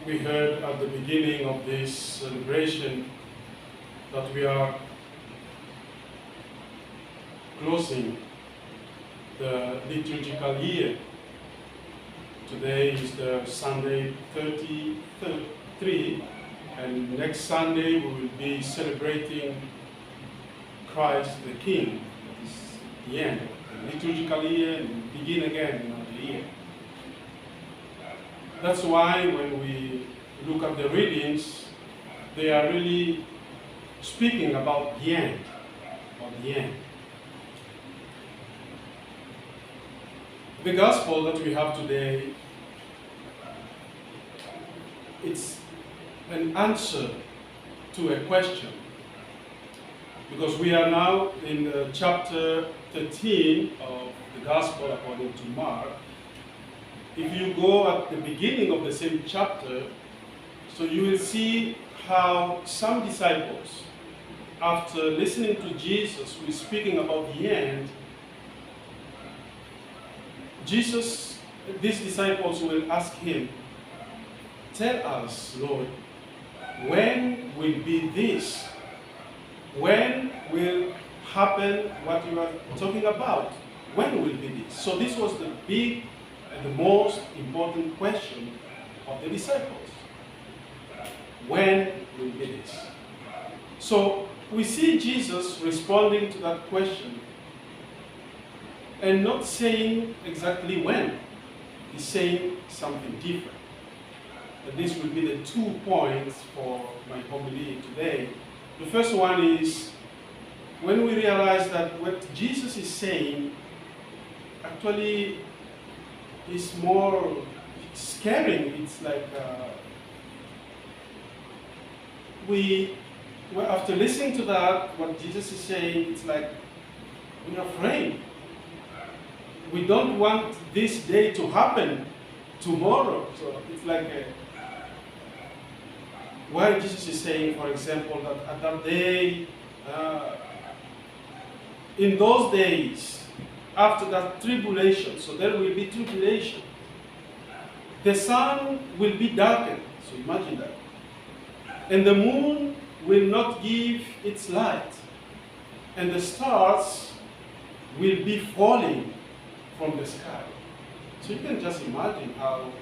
we heard at the beginning of this celebration that we are closing the liturgical year. Today is the Sunday 33, and next Sunday we will be celebrating Christ the King. That is the end of the liturgical year, and begin again another year. That's why when we look at the readings, they are really speaking about the end, or the end. The gospel that we have today, it's an answer to a question. Because we are now in chapter 13 of the gospel according to Mark. If you go at the beginning of the same chapter, so you will see how some disciples, after listening to Jesus who is speaking about the end, these disciples will ask him, "Tell us, Lord, when will be this? When will happen what you are talking about? When will be this?" So this was the big and the most important question of the disciples. When will be this? So we see Jesus responding to that question and not saying exactly when. He's saying something different. And this will be the 2 points for my homily today. The first one is when we realize that what Jesus is saying actually is more scaring. It's like after listening to that, what Jesus is saying, it's like we're afraid. We don't want this day to happen tomorrow. So it's like why Jesus is saying, for example, that at that day, in those days, after that tribulation, so there will be tribulation, the sun will be darkened. So imagine that. And the moon will not give its light. And the stars will be falling from the sky. So you can just imagine how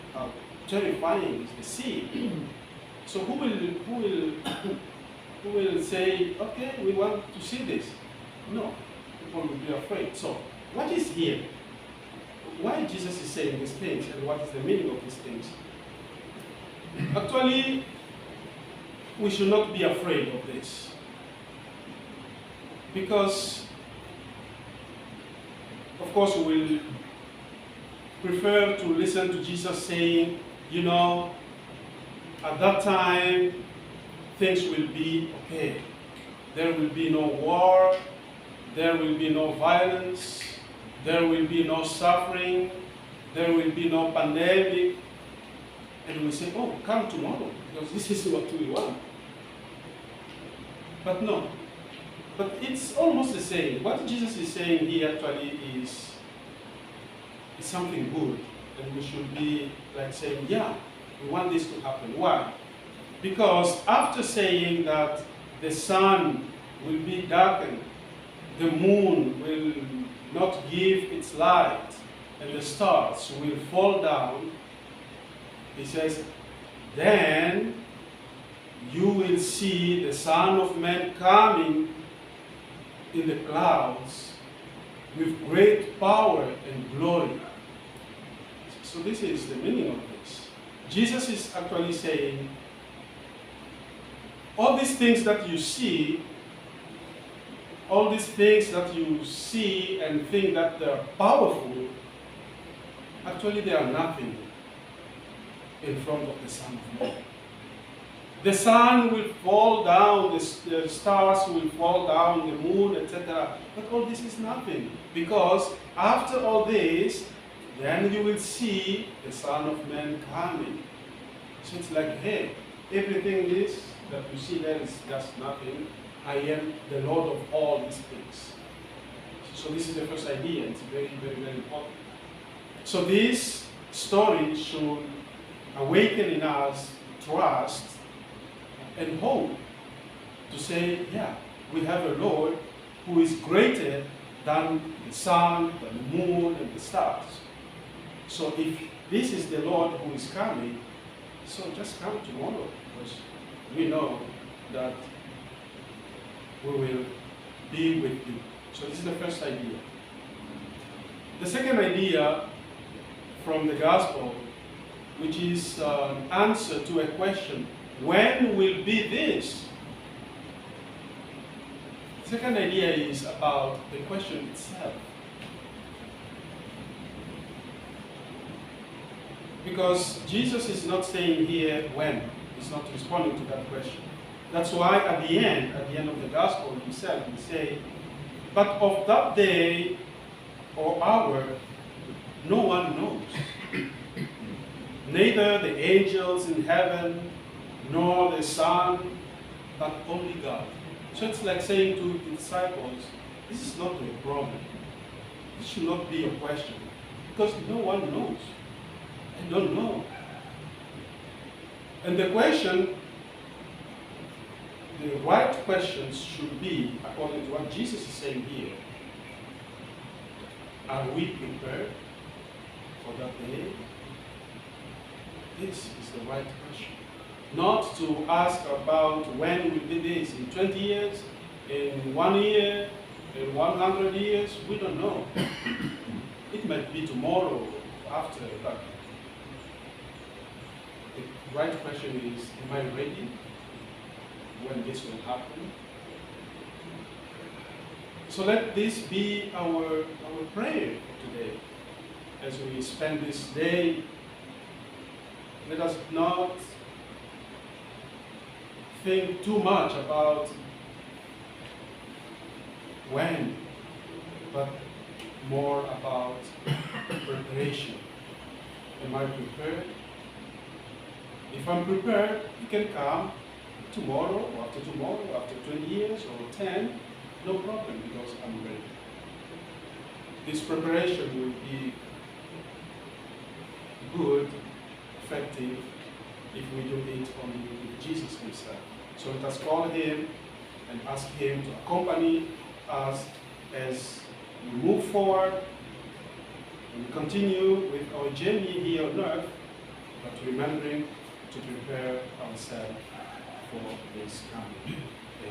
terrifying is the scene. So who will say, okay, we want to see this? No, people will be afraid. So what is here? Why Jesus is saying these things, and what is the meaning of these things? Actually, we should not be afraid of this. Because, of course, we will prefer to listen to Jesus saying, at that time, things will be okay. There will be no war, there will be no violence, there will be no suffering, there will be no pandemic. And we say, oh, come tomorrow, because this is what we want. But no. But it's almost the same. What Jesus is saying here actually is something good. And we should be like saying, yeah, we want this to happen. Why? Because after saying that the sun will be darkened, the moon will not give its light, and the stars will fall down, he says, then you will see the Son of Man coming in the clouds with great power and glory. So this is the meaning of this. Jesus is actually saying, all these things that you see, all these things that you see and think that they're powerful, actually they are nothing in front of the Son of Man. The sun will fall down, the stars will fall down, the moon, etc. But all this is nothing, because after all this, then you will see the Son of Man coming. So it's like, hey, everything this that you see there is just nothing. I am the Lord of all these things. So this is the first idea. It's very, very, very important. So this story should awaken in us trust and hope to say, yeah, we have a Lord who is greater than the sun, the moon, and the stars. So if this is the Lord who is coming, so just come tomorrow, because we know that we will be with you. So this is the first idea. The second idea from the gospel, which is an answer to a question, when will be this? The second idea is about the question itself. Because Jesus is not saying here when. He's not responding to that question. That's why at the end of the gospel himself, he say, but of that day or hour, no one knows. Neither the angels in heaven, nor the Son, but only God. So it's like saying to the disciples, this is not a problem. This should not be a question. Because no one knows. I don't know. And the question, the right questions should be, according to what Jesus is saying here, are we prepared for that day? This is the right question. Not to ask about when will be this, in 20 years, in 1 year, in 100 years, we don't know. It might be tomorrow, after, but the right question is, am I ready when this will happen? So let this be our prayer today. As we spend this day, let us not think too much about when, but more about preparation. Am I prepared? If I'm prepared, you can come tomorrow, or after tomorrow, after 20 years, or 10, no problem, because I'm ready. This preparation will be good, effective, if we do it only with Jesus himself. So let us call him and ask him to accompany us as we move forward and continue with our journey here on earth, but remembering to prepare ourselves for this coming day.